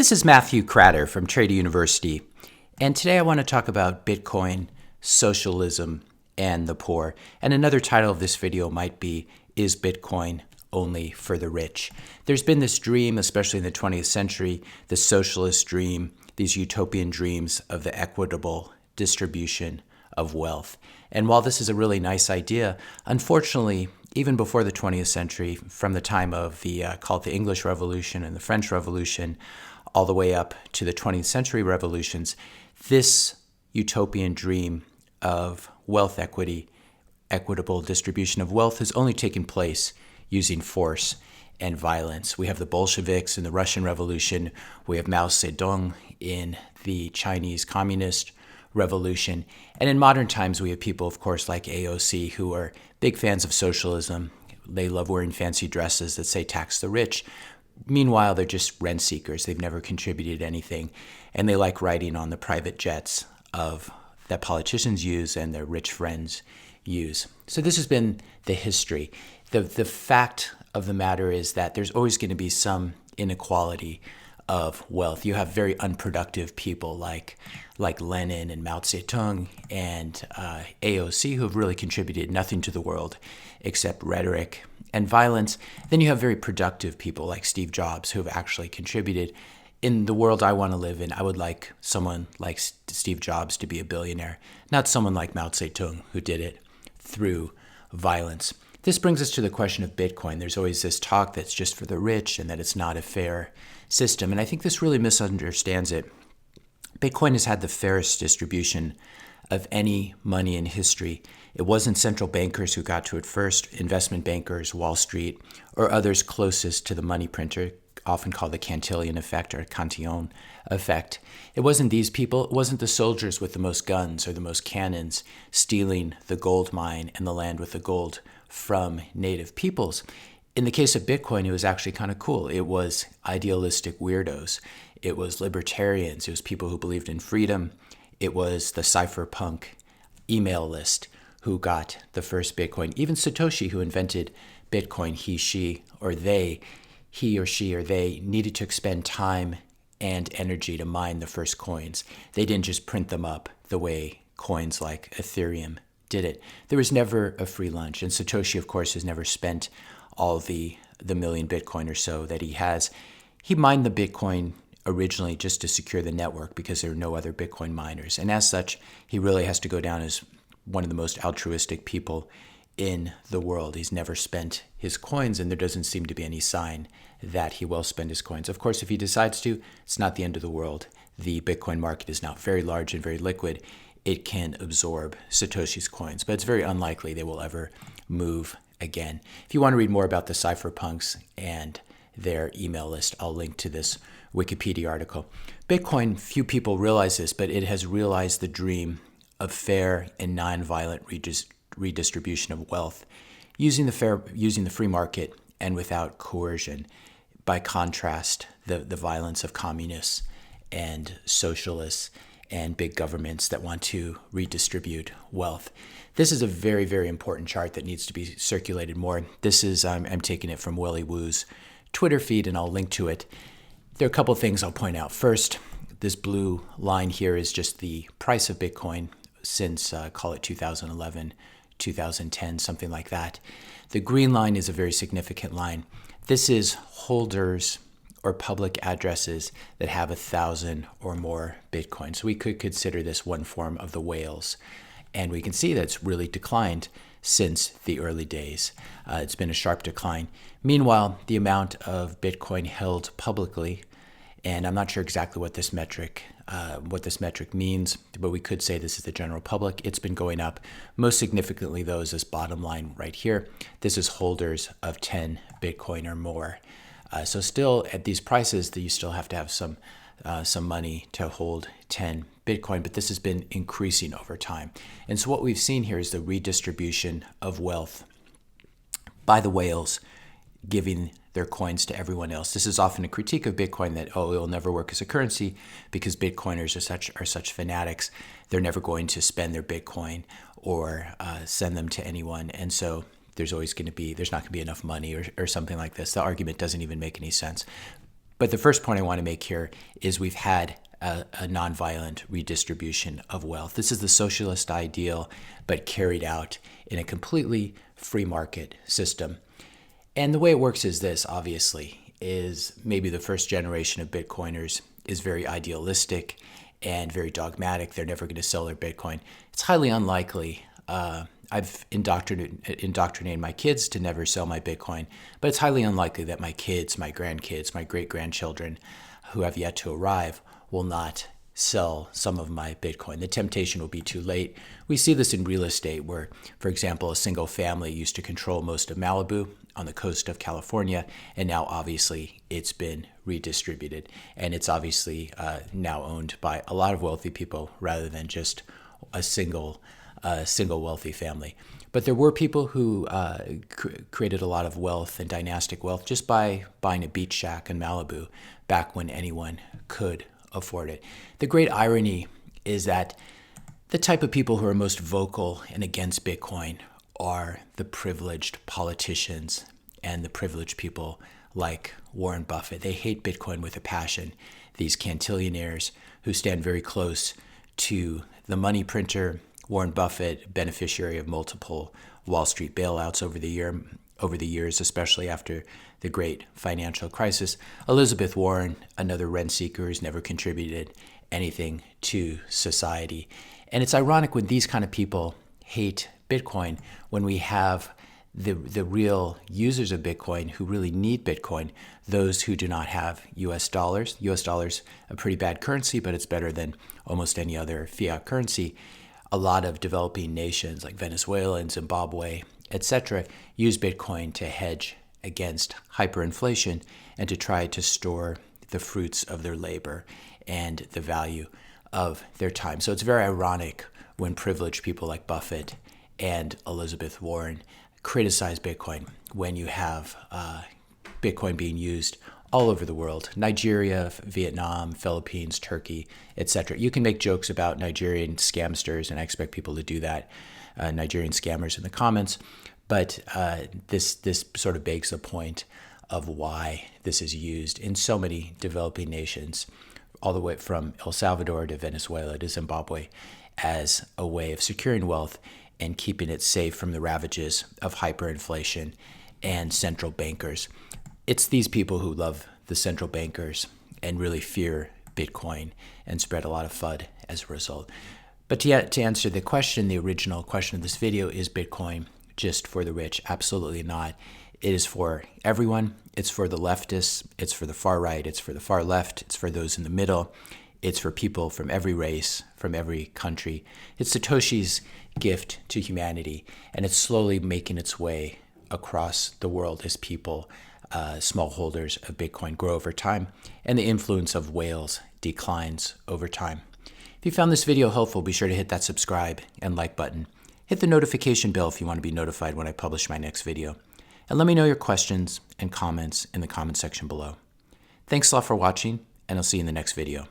This is Matthew Cratter from Trade University, and today I want to talk about Bitcoin, socialism, and the poor. And another title of this video might be, Is Bitcoin Only for the Rich? There's been this dream, especially in the 20th century, the socialist dream, these utopian dreams of the equitable distribution of wealth. And while this is a really nice idea, unfortunately, even before the 20th century, from the time of called the English Revolution and the French Revolution, all the way up to the 20th century revolutions, this utopian dream of wealth equity, equitable distribution of wealth, has only taken place using force and violence. We have the Bolsheviks in the Russian Revolution. We have Mao Zedong in the Chinese Communist Revolution. And in modern times, we have people, of course, like AOC, who are big fans of socialism. They love wearing fancy dresses that say tax the rich. Meanwhile, they're just rent seekers. They've never contributed anything. And they like riding on the private jets that politicians use and their rich friends use. So this has been the history. The fact of the matter is that there's always going to be some inequality of wealth. You have very unproductive people like Lenin and Mao Zedong and AOC, who have really contributed nothing to the world except rhetoric and violence. Then you have very productive people like Steve Jobs, who have actually contributed. In the world I want to live in, I would like someone like Steve Jobs to be a billionaire, not someone like Mao Zedong, who did it through violence. This brings us to the question of Bitcoin. There's always this talk that's just for the rich and that it's not a fair system. And I think this really misunderstands it. Bitcoin has had the fairest distribution of any money in history. It wasn't central bankers who got to it first, investment bankers, Wall Street, or others closest to the money printer, often called the Cantillon Effect or Cantillon Effect. It wasn't these people. It wasn't the soldiers with the most guns or the most cannons stealing the gold mine and the land with the gold from native peoples. In the case of Bitcoin, it was actually kind of cool. It was idealistic weirdos. It was libertarians. It was people who believed in freedom. It was the cypherpunk email list who got the first Bitcoin. Even Satoshi, who invented Bitcoin, he or she or they needed to expend time and energy to mine the first coins. They didn't just print them up the way coins like Ethereum did it. There was never a free lunch. And Satoshi, of course, has never spent all the million Bitcoin or so that he has. He mined the Bitcoin originally just to secure the network because there are no other Bitcoin miners. And as such, he really has to go down as one of the most altruistic people in the world. He's never spent his coins, and there doesn't seem to be any sign that he will spend his coins. Of course, if he decides to, it's not the end of the world. The Bitcoin market is now very large and very liquid. It can absorb Satoshi's coins, but it's very unlikely they will ever move again. If you want to read more about the cypherpunks and their email list, I'll link to this Wikipedia article. Bitcoin, few people realize this, but it has realized the dream of fair and nonviolent redistribution of wealth using the free market and without coercion. By contrast, the violence of communists and socialists and big governments that want to redistribute wealth. This is a very, very important chart that needs to be circulated more. This is, I'm taking it from Willy Woo's Twitter feed, and I'll link to it. There are a couple of things I'll point out. First, this blue line here is just the price of Bitcoin since, call it 2011, 2010, something like that. The green line is a very significant line. This is holders or public addresses that have 1,000 or more Bitcoin. So we could consider this one form of the whales. And we can see that it's really declined since the early days. It's been a sharp decline. Meanwhile, the amount of Bitcoin held publicly, and I'm not sure exactly what this metric means, but we could say this is the general public. It's been going up. Most significantly, though, is this bottom line right here. This is holders of 10 Bitcoin or more. So still at these prices, that you still have to have some money to hold 10 Bitcoin, but this has been increasing over time. And so what we've seen here is the redistribution of wealth by the whales giving their coins to everyone else. This is often a critique of Bitcoin that, it will never work as a currency because Bitcoiners are such fanatics. They're never going to spend their Bitcoin or send them to anyone. And so there's not going to be enough money or something like this. The argument doesn't even make any sense. But the first point I want to make here is we've had a nonviolent redistribution of wealth. This is the socialist ideal, but carried out in a completely free market system. And the way it works is this, obviously, is maybe the first generation of Bitcoiners is very idealistic and very dogmatic. They're never going to sell their Bitcoin. It's highly unlikely. I've indoctrinated my kids to never sell my Bitcoin, but it's highly unlikely that my kids, my grandkids, my great-grandchildren who have yet to arrive will not sell some of my Bitcoin. The temptation will be too late. We see this in real estate where, for example, a single family used to control most of Malibu on the coast of California, and now obviously it's been redistributed. And it's obviously now owned by a lot of wealthy people rather than just a single wealthy family. But there were people who created a lot of wealth and dynastic wealth just by buying a beach shack in Malibu back when anyone could afford it. The great irony is that the type of people who are most vocal and against Bitcoin are the privileged politicians and the privileged people like Warren Buffett. They hate Bitcoin with a passion. These cantillionaires who stand very close to the money printer, Warren Buffett, beneficiary of multiple Wall Street bailouts over the years, especially after the great financial crisis. Elizabeth Warren, another rent seeker who's never contributed anything to society. And it's ironic when these kind of people hate Bitcoin, when we have the real users of Bitcoin who really need Bitcoin, those who do not have US dollars. US dollars, a pretty bad currency, but it's better than almost any other fiat currency. A lot of developing nations like Venezuela and Zimbabwe, etc., use Bitcoin to hedge against hyperinflation and to try to store the fruits of their labor and the value of their time. So it's very ironic when privileged people like Buffett and Elizabeth Warren criticize Bitcoin when you have Bitcoin being used all over the world: Nigeria, Vietnam, Philippines, Turkey, etc. You can make jokes about Nigerian scamsters, and I expect people to do that, Nigerian scammers, in the comments. But this sort of begs the point of why this is used in so many developing nations, all the way from El Salvador to Venezuela to Zimbabwe, as a way of securing wealth and keeping it safe from the ravages of hyperinflation and central bankers. It's these people who love the central bankers and really fear Bitcoin and spread a lot of FUD as a result. But to answer the question, the original question of this video, is Bitcoin just for the rich? Absolutely not. It is for everyone. It's for the leftists. It's for the far right. It's for the far left. It's for those in the middle. It's for people from every race, from every country. It's Satoshi's gift to humanity, and it's slowly making its way across the world as people, small holders of Bitcoin, grow over time, and the influence of whales declines over time. If you found this video helpful, be sure to hit that subscribe and like button. Hit the notification bell if you want to be notified when I publish my next video. And let me know your questions and comments in the comment section below. Thanks a lot for watching, and I'll see you in the next video.